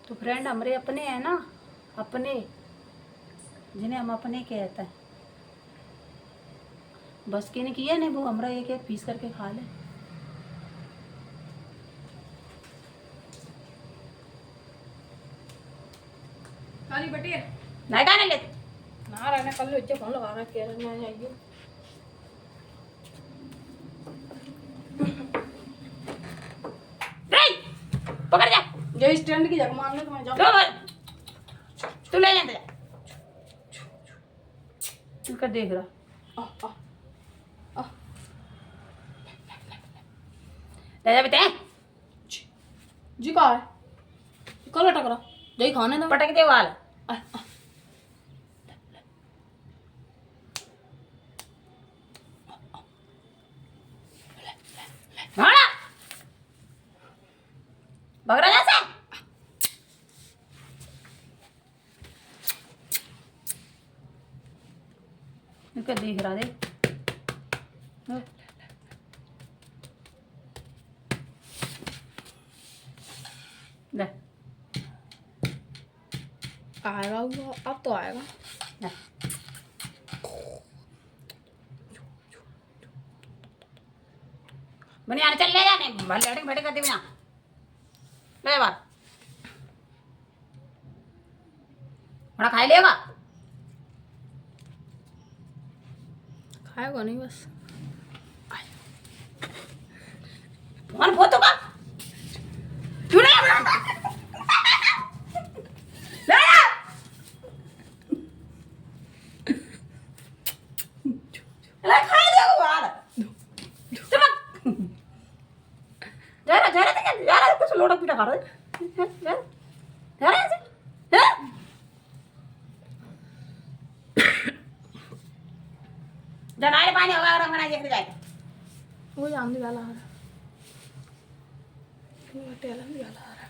तो फ्रेंड हमारे अपने हैं ना, अपने, जिन्हें हम अपने कहते हैं, बस के ने किया नहीं वो हमरा एक एक पीस करके खा ले। काली बटिया नहीं खाने लेते ना रहने कल बच्चे फोन लगा रहा कह रहे मैं आइए पकड़ जा जो स्टैंड की जगह मान लो तो मैं जाऊँ तू ले जा तू कर देख रहा ले जा बेटे जी कहा है कल अटक रहा जय खाने दो पटक दे वाल भाड़ा बगरा जैसे इनका देख रहा दे ले आएगा वो अब तो आएगा ले बनी आने चल ले जाने बैठे बैठे करते बिना ले बात बड़ा खाई लेगा खाएगा नहीं बस फोन फोटो का क्यों नहीं अपना ले जा ले खाई लेगा बाहर चमक जा रहा कुछ लोड़ा पीटा खा रहा है जा रहा है जनाए पानी होगा और अंगना देख जाए वो जान दी वाला आ रहा टेलन भी वाला आ रहा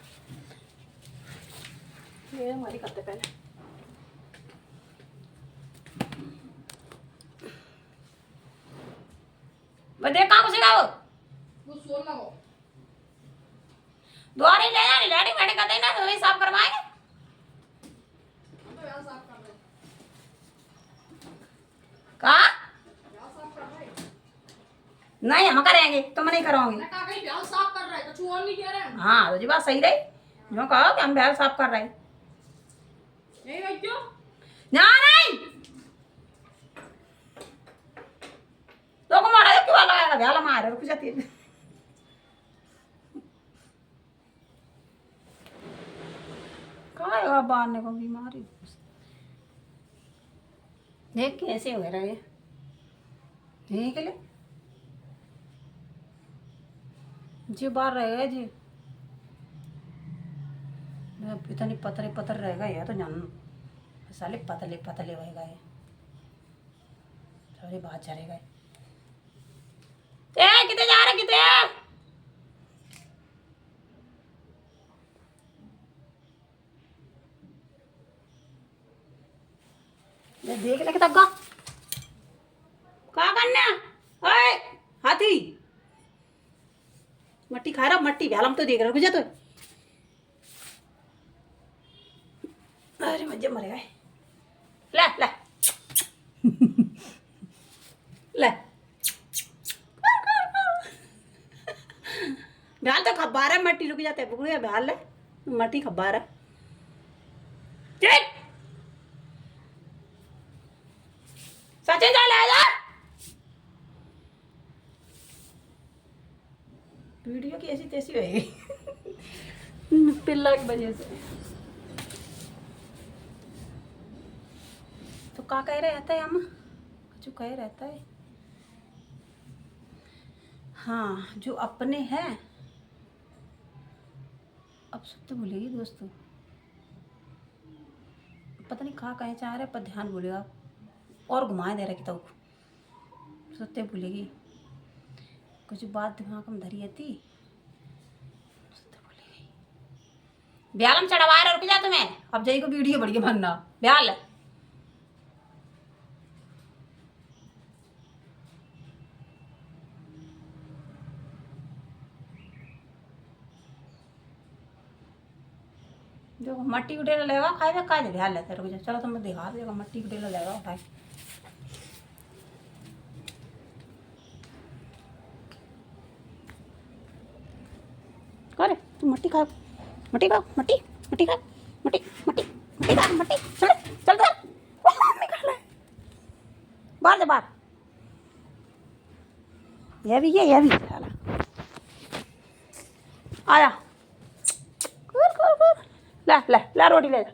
ये हमारी करते पहले वो देख कहाँ घुसेगा वो सोल लगाओ द्वारे ले जाने लैडी मैंने कहते ना तो वही साफ करवाएंगे तो यार साफ कर रहे कहाँ यार साफ कर रहे नहीं हम करेंगे तुम नहीं करोगे मैं कहा कहीं प्याज साफ कर रहा है कुछ और नहीं कह रहे हैं हाँ तो जी बात सही रही जो कहो कि हम बैल साफ कर रहे हैं नहीं भाई क्यों ना नहीं तो को मारा क्यों लगाएगा बैल मारे रुक जाती है कहाँ है बांधने को बीमारी देख कैसे हो रहा है ठीक है जी बाहर रहेगा जी इतनी पतले पतर रहेगा ये तो जान साले पतले पतले होएगा ये सारी बात चलेगा ए कितने जा रहे कितने ये देख ले कितना क्या करना ओए हाथी मट्टी खा रहा मट्टी भ्यालम तो देख रहा रुक जा तो अरे मजे मर गए ले ले ले भ्याल तो खब्बा रहा है मट्टी रुक जाते बुकड़े भ्याल ले मट्टी खब्बा रहा चल सचिन जा ले जा वीडियो की ऐसी तैसी होएगी पिल्ला की वजह से तो क्या कह रहे रहता है हम जो कह रहता है हाँ जो अपने हैं अब सत्य भूलेगी दोस्तों पता नहीं कहाँ कहे चाह रहे पर ध्यान भूलेगा और घुमाए दे रहा कि तो सत्य भूलेगी कुछ बात दिमाग में धरी थी सत्य भूलेगी ब्यालम चढ़वा रहा रुक जा तुम्हें अब जाई को वीडियो बढ़िया बनना ब्याल देखो मट्टी को डेला लेगा खाए में का ध्यान लेते रुक जा। चलो तुम्हें दिखा देगा मट्टी को डेला लेगा उठाए। करे तू मट्टी खा, मट्टी खा, मट्टी मट्टी खा, मट्टी मट्टी मट्टी खा, मट्टी चल चल कर निकल ले बाहर से बाहर। ये भी साला आया। ला ला ला रोटी ले जा।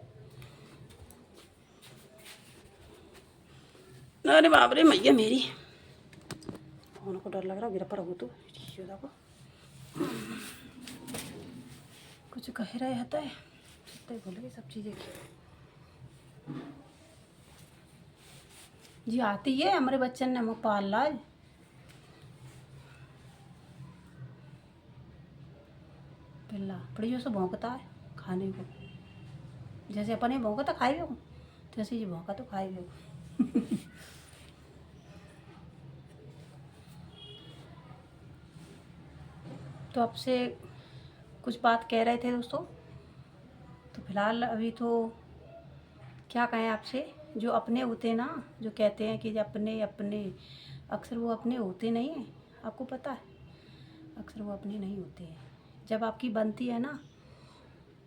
अरे बाप रे मैया मेरी, फोन को डर लग रहा गिर पड़ा तो को कुछ कह रहे होता है तो बोलेगी सब चीज़ें की जी आती है। हमारे बच्चन ने मुँह पाल ला पिल्ला बड़ी से भौंकता है खाने को, जैसे अपन ही भौंका तो खाई हो तैसे ही भौंका तो खाई हो। तो आपसे कुछ बात कह रहे थे दोस्तों। तो फिलहाल अभी तो क्या कहें आपसे, जो अपने होते ना, जो कहते हैं कि अपने अपने, अक्सर वो अपने होते नहीं हैं। आपको पता है अक्सर वो अपने नहीं होते हैं। जब आपकी बनती है ना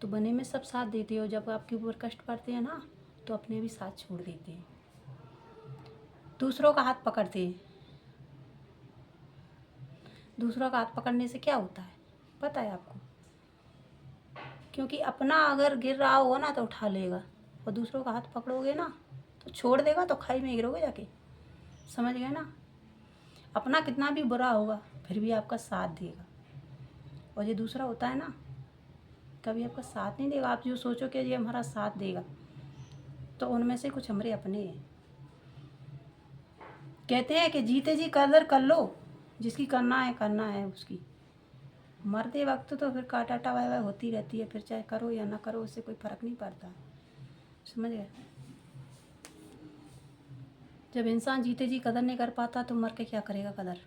तो बने में सब साथ देते हो, जब आपके ऊपर कष्ट पड़ते हैं ना तो अपने भी साथ छोड़ देते हैं, दूसरों का हाथ पकड़ते हैं। दूसरों का हाथ पकड़ने से क्या होता है पता है आपको? क्योंकि अपना अगर गिर रहा होगा ना तो उठा लेगा, और दूसरों का हाथ पकड़ोगे ना तो छोड़ देगा तो खाई में गिरोगे जाके। समझ गए ना? अपना कितना भी बुरा होगा फिर भी आपका साथ देगा, और ये दूसरा होता है ना कभी आपका साथ नहीं देगा। आप जो सोचो कि ये हमारा साथ देगा, तो उनमें से कुछ हमारे अपने हैं। कहते हैं कि जीते जी कदर कर लो, जिसकी करना है उसकी। मरते वक्त तो फिर काटाटा वाई वाई होती रहती है, फिर चाहे करो या ना करो उससे कोई फ़र्क नहीं पड़ता। समझ गए? जब इंसान जीते जी कदर नहीं कर पाता तो मर के क्या करेगा कदर।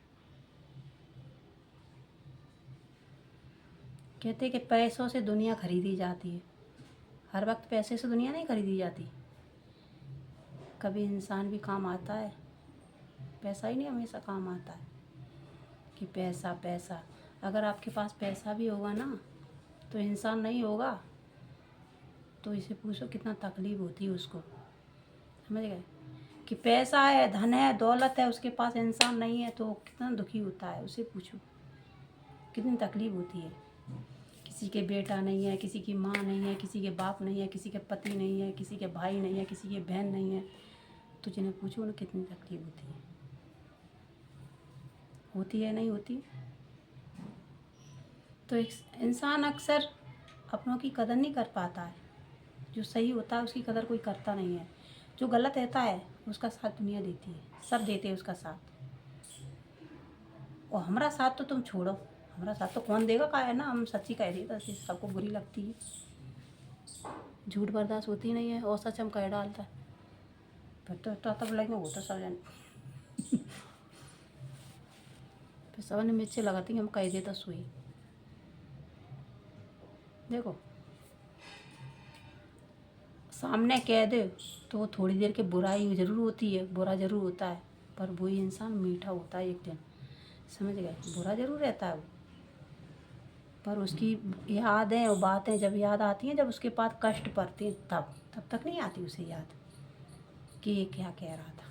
कहते कि पैसों से दुनिया खरीदी जाती है, हर वक्त पैसे से दुनिया नहीं खरीदी जाती। कभी इंसान भी काम आता है, पैसा ही नहीं हमेशा काम आता है कि पैसा पैसा। अगर आपके पास पैसा भी होगा ना तो इंसान नहीं होगा, तो इसे पूछो कितना तकलीफ़ होती है उसको। समझ गए? कि पैसा है, धन है, दौलत है, उसके पास इंसान नहीं है तो कितना दुखी होता है, उसे पूछो कितनी तकलीफ़ होती है। किसी के बेटा नहीं है, किसी की माँ नहीं है, किसी के बाप नहीं है, किसी के पति नहीं है, किसी के भाई नहीं है, किसी के बहन नहीं है, तो जिन्हें पूछो उन्हें कितनी तकलीफ़ होती है नहीं होती? तो एक इंसान अक्सर अपनों की कदर नहीं कर पाता है। जो सही होता है उसकी कदर कोई करता नहीं है, जो गलत रहता है उसका साथ दुनिया देती है, सब देते हैं उसका साथ। और हमारा साथ तो तुम छोड़ो, हमारा साथ तो कौन देगा का है ना, हम सच्ची कह देते हैं, सबको बुरी लगती है, झूठ बर्दाश्त होती नहीं है, और सच हम कह डालता है फिर तो तब लगेंगे वो तो सब जाने। फिर सब ने मिर्ची लगाती हम कह देता सुई। देखो सामने कह दे तो वो थोड़ी देर के बुराई ज़रूर होती है, बुरा ज़रूर होता है, पर वही इंसान मीठा होता है एक दिन। समझ गए? बुरा ज़रूर रहता है वो, पर उसकी यादें और बातें जब याद आती हैं, जब उसके पास कष्ट पड़ते हैं तब तक नहीं आती उसे याद कि ये क्या कह रहा था।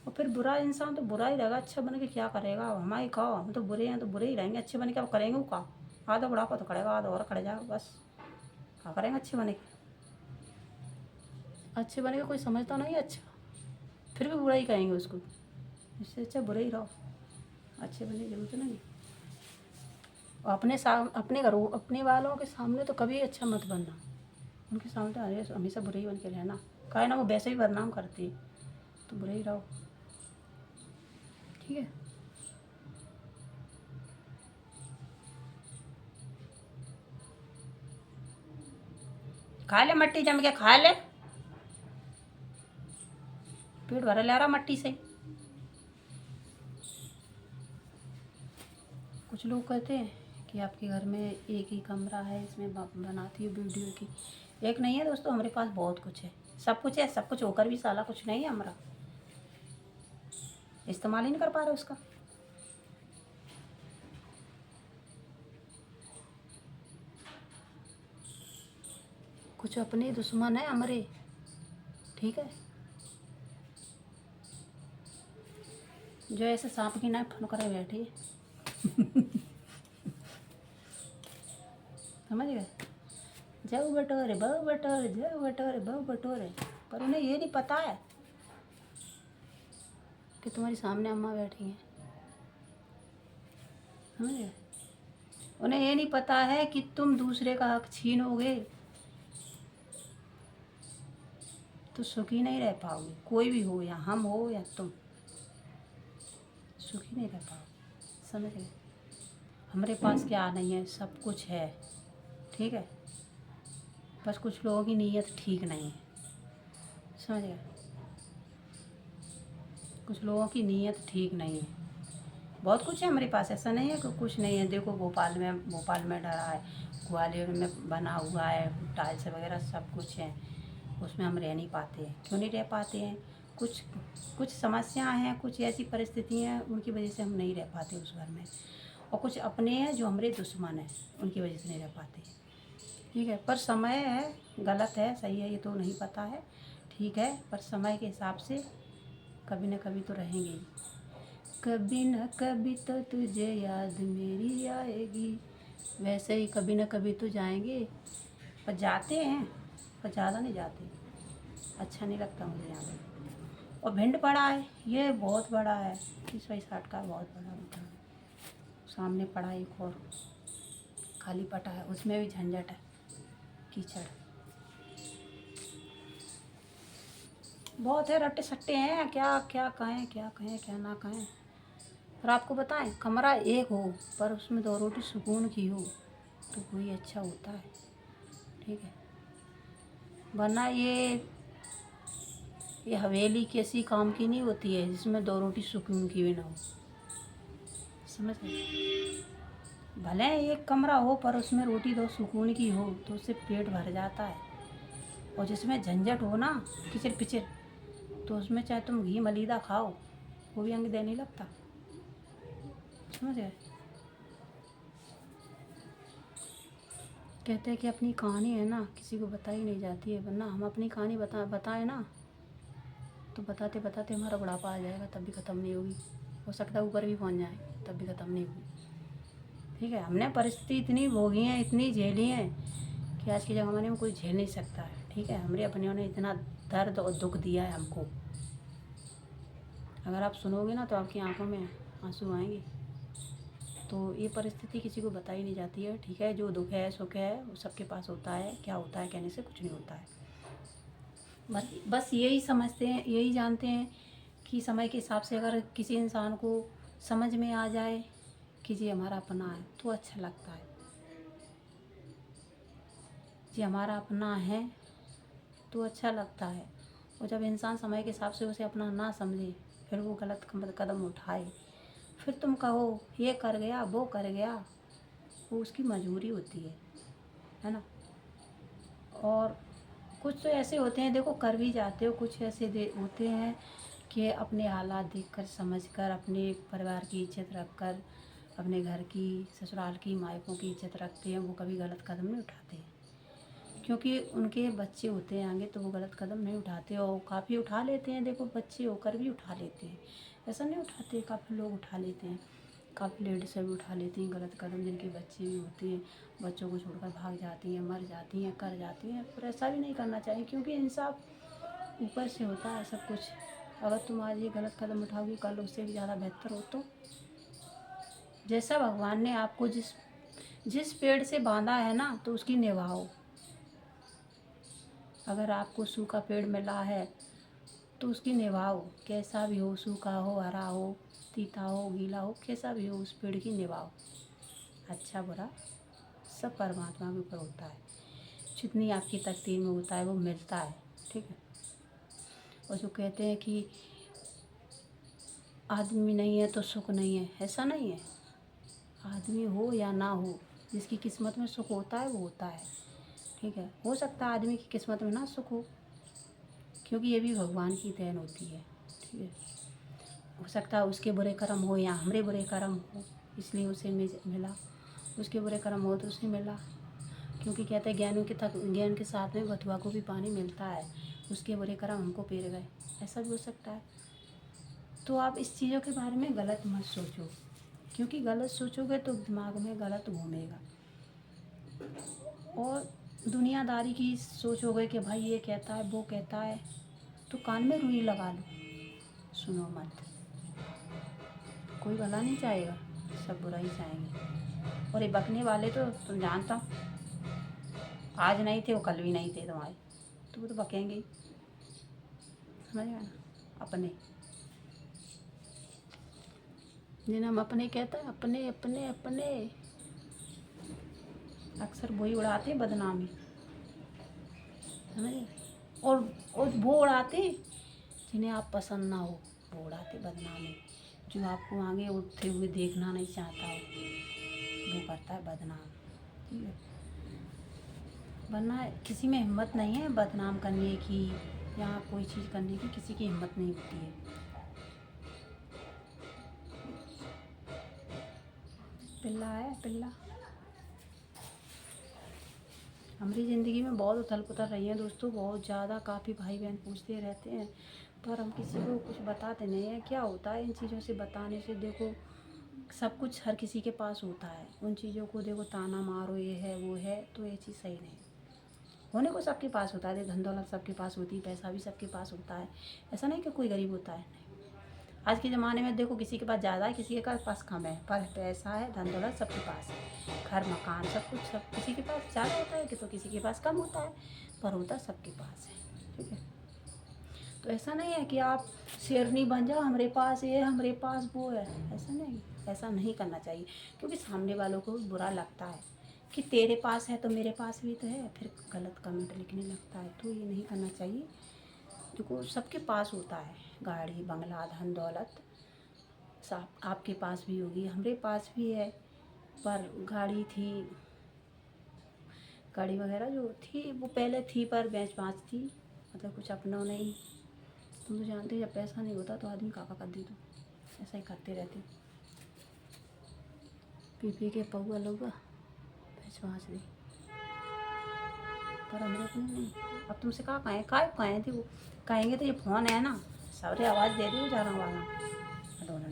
और फिर बुरा इंसान तो बुरा ही रहेगा, अच्छा बन के क्या करेगा? हमारी खाओ, हम तो बुरे हैं तो बुरे ही रहेंगे, अच्छे बन के अब करेंगे वो का? आधा बुढ़ापा तो करेगा, आधा और खड़े जाएगा, बस क्या करेंगे अच्छे बने के? अच्छे बने के कोई समझता नहीं है अच्छा, फिर भी बुरा ही कहेंगे उसको। इससे अच्छा बुरे ही रहो, अच्छे बनने की जरूरत नहीं। और अपने घरों अपने वालों के सामने तो कभी अच्छा मत बनना, उनके सामने तो हमेशा बुरे ही बन के रहना। काहे ना वो वैसे ही बदनाम करती है, तो बुरे ही रहो, ठीक है? खा ले मट्टी जम के, खा ले, पेट भरा ले रहा मट्टी से। कुछ लोग कहते हैं कि आपके घर में एक ही कमरा है, इसमें बनाती हूँ वीडियो की। एक नहीं है दोस्तों, हमारे पास बहुत कुछ है, सब कुछ है। सब कुछ होकर भी साला कुछ नहीं है हमारा, इस्तेमाल ही नहीं कर पा रहे उसका। कुछ अपने दुश्मन है हमारे, ठीक है, जो ऐसे सांप की नाक फन करे बैठी है। समझ गए, जाओ बटोरे बहु बटोरे, जाओ बटोरे बहु बटोरे, पर उन्हें ये नहीं पता है कि तुम्हारी सामने अम्मा बैठी हैं। समझ गए, उन्हें ये नहीं पता है कि तुम दूसरे का हक छीनोगे तो सुखी नहीं रह पाओगे। कोई भी हो, या हम हो या तुम, सुखी नहीं रह पाओगे। समझ गए, हमारे पास क्या नहीं है, सब कुछ है, ठीक है, बस कुछ लोगों की नीयत ठीक नहीं है। समझ गए, कुछ लोगों की नीयत ठीक नहीं है। बहुत कुछ है हमारे पास, ऐसा नहीं है कि कुछ नहीं है। देखो भोपाल में डरा है, ग्वालियर में बना हुआ है, टाइल्स वगैरह सब कुछ है, उसमें हम रह नहीं पाते हैं। क्यों नहीं रह पाते हैं? कुछ कुछ समस्याएं हैं, कुछ ऐसी परिस्थितियाँ हैं, उनकी वजह से हम नहीं रह पाते उस घर में। और कुछ अपने हैं जो हमारे दुश्मन हैं, उनकी वजह से नहीं रह पाते। ठीक है, पर समय है, गलत है सही है ये तो नहीं पता है, ठीक है, पर समय के हिसाब से कभी न कभी तो रहेंगे ही। कभी न कभी तो तुझे याद मेरी आएगी, वैसे ही कभी न कभी तो जाएंगे। पर जाते हैं, पर ज़्यादा नहीं जाते, अच्छा नहीं लगता मुझे यहाँ पे। और भिंड पड़ा है, ये बहुत बड़ा है, 30-60 का बहुत बड़ा होता है। सामने पड़ा एक और खाली पटा है, उसमें भी झंझट है, कीचड़ बहुत है, रट्टे सट्टे हैं, क्या क्या कहें क्या कहें क्या ना कहें। और आपको बताएं, कमरा एक हो पर उसमें 2 रोटी सुकून की हो तो कोई अच्छा होता है, ठीक है, वरना ये हवेली किसी काम की नहीं होती है जिसमें 2 रोटी सुकून की भी ना हो। समझ गए, भले एक कमरा हो पर उसमें रोटी 2 सुकून की हो तो उससे पेट भर जाता है। और जिसमें झंझट हो ना, किचिर पिचिर, तो उसमें चाहे तुम घी मलीदा खाओ, वो भी अंग दे नहीं लगता। समझ गए, कहते हैं कि अपनी कहानी है ना किसी को बताई नहीं जाती है, वरना हम अपनी कहानी बताएं ना तो बताते बताते हमारा बुढ़ापा आ जाएगा, तब भी ख़त्म नहीं होगी। हो सकता है ऊपर भी पहुंच जाए, तब भी ख़त्म नहीं होगी। ठीक है, हमने परिस्थिति इतनी भोगी हैं, इतनी झेली हैं कि आज के ज़माने में कोई झेल नहीं सकता है। ठीक है, हमारे अपनों ने इतना दर्द और दुख दिया है हमको, अगर आप सुनोगे ना तो आपकी आंखों में आंसू आएंगे। तो ये परिस्थिति किसी को बताई नहीं जाती है। ठीक है, जो दुख है सुख है वो सबके पास होता है, क्या होता है कहने से कुछ नहीं होता है। बस यही समझते हैं, यही जानते हैं कि समय के हिसाब से अगर किसी इंसान को समझ में आ जाए कि ये हमारा अपना है तो अच्छा लगता है, ये हमारा अपना है तो अच्छा लगता है। और जब इंसान समय के हिसाब से उसे अपना ना समझे, फिर वो गलत कदम उठाए, फिर तुम कहो ये कर गया वो कर गया, वो उसकी मजबूरी होती है ना। और कुछ तो ऐसे होते हैं, देखो कर भी जाते हो, कुछ ऐसे होते हैं कि अपने हालात देखकर समझकर अपने परिवार की इज्जत रखकर, अपने घर की ससुराल की मायकों की इज्जत रखते हैं, वो कभी गलत कदम नहीं उठाते हैं, क्योंकि उनके बच्चे होते हैं आगे तो वो गलत कदम नहीं उठाते। और काफ़ी उठा लेते हैं, देखो बच्चे होकर भी उठा लेते हैं, ऐसा नहीं उठाते, काफ़ी लोग उठा लेते हैं, काफ़ी लेडीज़ भी उठा लेती हैं गलत कदम, जिनके बच्चे भी होते हैं, बच्चों को छोड़कर भाग जाती हैं, मर जाती हैं, कर जाती हैं। पर ऐसा भी नहीं करना चाहिए, क्योंकि इंसाफ ऊपर से होता है सब कुछ। अगर तुम आज ये गलत कदम उठाओगी, कल उससे भी ज़्यादा बेहतर हो। तो जैसा भगवान ने आपको जिस जिस पेड़ से बांधा है ना, तो उसकी निभाओ। अगर आपको सूखा पेड़ मिला है तो उसकी निभाओ, कैसा भी हो, सूखा हो, हरा हो, तीता हो, गीला हो, कैसा भी हो, उस पेड़ की निभाओ। अच्छा बुरा सब परमात्मा के ऊपर होता है, जितनी आपकी तकदीर में होता है वो मिलता है। ठीक है, और जो कहते हैं कि आदमी नहीं है तो सुख नहीं है, ऐसा नहीं है। आदमी हो या ना हो, जिसकी किस्मत में सुख होता है वो होता है, ठीक है। हो सकता है आदमी की किस्मत में ना सुख हो, क्योंकि ये भी भगवान की देन होती है, ठीक है। हो सकता है उसके बुरे कर्म हो या हमारे बुरे कर्म हो, इसलिए उसे मिला। उसके बुरे कर्म हो तो उसे मिला, क्योंकि कहते हैं ज्ञान के साथ में बथुआ को भी पानी मिलता है। उसके बुरे कर्म हमको पेर गए, ऐसा भी हो सकता है। तो आप इस चीज़ों के बारे में गलत मत सोचो, क्योंकि गलत सोचोगे तो दिमाग में गलत घूमेगा, और दुनियादारी की सोचोगे कि भाई ये कहता है वो कहता है, तो कान में रुई लगा लो, सुनो मत। कोई भला नहीं चाहेगा, सब बुरा ही चाहेंगे। और ये बकने वाले तो तुम जानता हो, आज नहीं थे वो कल भी नहीं थे तुम्हारे, तो वो तो बकेंगे ही, समझ गए ना। अपने जिन्हें हम अपने कहते हैं, अपने अपने अपने, अक्सर वही उड़ाते हैं बदनामी, समझे। और वो उड़ाते जिन्हें आप पसंद ना हो, वो उड़ाते बदनामी। जो आपको आगे उठते हुए देखना नहीं चाहता हो, वो करता है बदनाम, ठीक है। वरना किसी में हिम्मत नहीं है बदनाम करने की या कोई चीज़ करने की, किसी की हिम्मत नहीं होती है। पिल्ला है पिल्ला। हमारी ज़िंदगी में बहुत उथल पुथल रही है दोस्तों, बहुत ज़्यादा। काफ़ी भाई बहन पूछते रहते हैं, पर हम किसी को कुछ बताते नहीं हैं। क्या होता है इन चीज़ों से बताने से, देखो सब कुछ हर किसी के पास होता है। उन चीज़ों को देखो ताना मारो, ये है वो है, तो ये चीज़ सही नहीं। होने को सबके पास होता है, धन दौलत सबके पास होती है, पैसा भी सबके पास होता है। ऐसा नहीं कि कोई गरीब होता है, नहीं। आज के ज़माने में देखो किसी के पास ज़्यादा है, किसी के पास कम है, पर पैसा है, धन दौलत सबके पास है, घर मकान सब कुछ सब किसी के पास ज़्यादा होता है कि तो किसी के पास कम होता है, पर होता सबके पास है, ठीक है। तो ऐसा नहीं है कि आप शेरनी बन जाओ, हमारे पास ये हमारे पास वो है, ऐसा नहीं। ऐसा नहीं करना चाहिए, क्योंकि सामने वालों को बुरा लगता है कि तेरे पास है तो मेरे पास भी तो है, फिर गलत कमेंट लिखने लगता है। तो ये नहीं करना चाहिए। देखो सबके पास होता है, गाड़ी बंगला धन दौलत सब आपके पास भी होगी, हमारे पास भी है। पर गाड़ी वगैरह जो थी वो पहले थी, पर बेच बाँच थी, मतलब कुछ अपना नहीं। तुम तो जानते हो जब पैसा नहीं होता तो आदमी काका कर दे, तो ऐसा ही करते रहते, पी पी के पौआ लौआ बेच बाँच दी। पर हमारे को नहीं। अब तुमसे कहें थे वो, कहेंगे तो ये फ़ोन है ना, सारे आवाज़ दे दो जा रहा वाला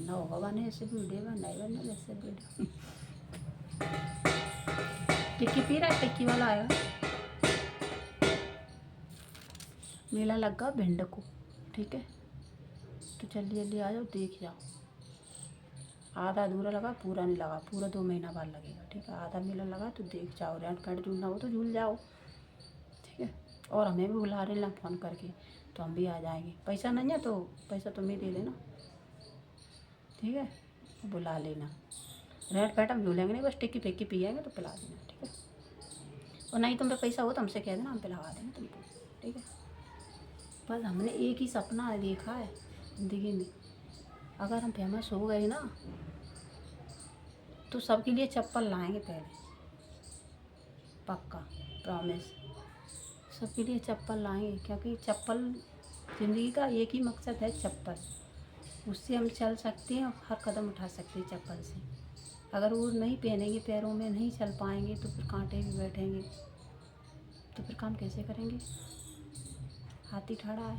ना होगा बने ऐसे वीडियो बन नहीं बनना जैसे वीडियो। टिक्की पी रहा है, टिक्की वाला आएगा। मेला लगा भिंड को, ठीक है, तो जल्दी जल्दी आ जाओ, देख जाओ। आधा अधूरा लगा, पूरा नहीं लगा, पूरा 2 महीना बाद लगेगा, ठीक है। आधा मेला लगा तो देख जाओ, रेंट कार्ड झूलना हो तो झूल जाओ, ठीक है। और हमें भी बुला लेना फ़ोन करके, तो हम भी आ जाएंगे। पैसा नहीं है तो पैसा तुम्हें दे देना, ठीक है, तो बुला लेना। रेंट पैट हम झूलेंगे नहीं, बस टिक्की फिक्की पिएंगे तो पिला देना, ठीक है। और नहीं तुम पे पैसा हो तो हमसे कह देना, हम पिलवा देंगे तुमको, ठीक है। बस हमने एक ही सपना देखा है ज़िंदगी में, अगर हम फेमस हो गए ना तो सबके लिए चप्पल लाएंगे पहले, पक्का प्रॉमिस। सबके लिए चप्पल लाएंगे, क्योंकि चप्पल ज़िंदगी का एक ही मकसद है, चप्पल। उससे हम चल सकते हैं और हर कदम उठा सकते हैं चप्पल से। अगर वो नहीं पहनेंगे, पैरों में नहीं चल पाएंगे, तो फिर कांटे भी बैठेंगे, तो फिर काम कैसे करेंगे। हाथी ठाड़ा है।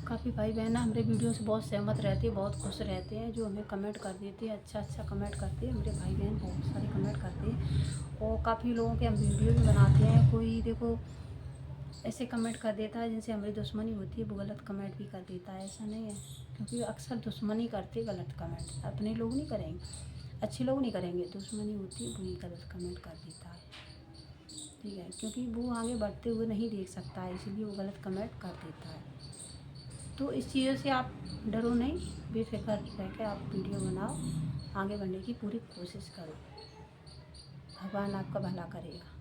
काफ़ी भाई बहन हमारे वीडियो से बहुत सहमत रहते हैं, बहुत खुश रहते हैं, जो हमें कमेंट कर देते हैं, अच्छा अच्छा कमेंट करते हैं। हमारे भाई बहन बहुत सारे कमेंट करते हैं, और काफ़ी लोगों के हम वीडियो भी बनाते हैं। कोई देखो ऐसे कमेंट कर देता है जिनसे हमारी दुश्मनी होती है, वो गलत कमेंट भी कर देता है, ऐसा नहीं है। क्योंकि अक्सर दुश्मनी करते गलत कमेंट, अपने लोग नहीं करेंगे, अच्छे लोग नहीं करेंगे, दुश्मनी होती है वही गलत कमेंट कर देता है, ठीक है। क्योंकि वो आगे बढ़ते हुए नहीं देख सकता है, इसलिए वो गलत कमेंट कर देता है। तो इस चीज़ों से आप डरो नहीं, बेफिक्र रह के आप वीडियो बनाओ, आगे बढ़ने की पूरी कोशिश करो, भगवान आपका भला करेगा।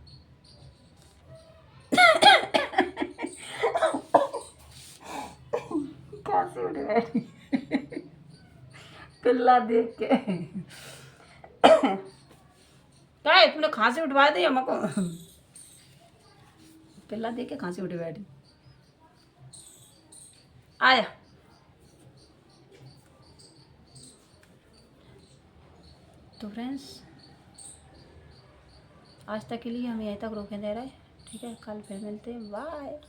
पिल्ला देख के क्या है, तुमने खांसी उठवा दी हमको। पिल्ला देख के खांसी उठी बैठी। आया तो फ्रेंड्स आज तक के लिए हम यहीं तक रोके दे रहे हैं। ठीक है, कल फिर मिलते हैं। बाय।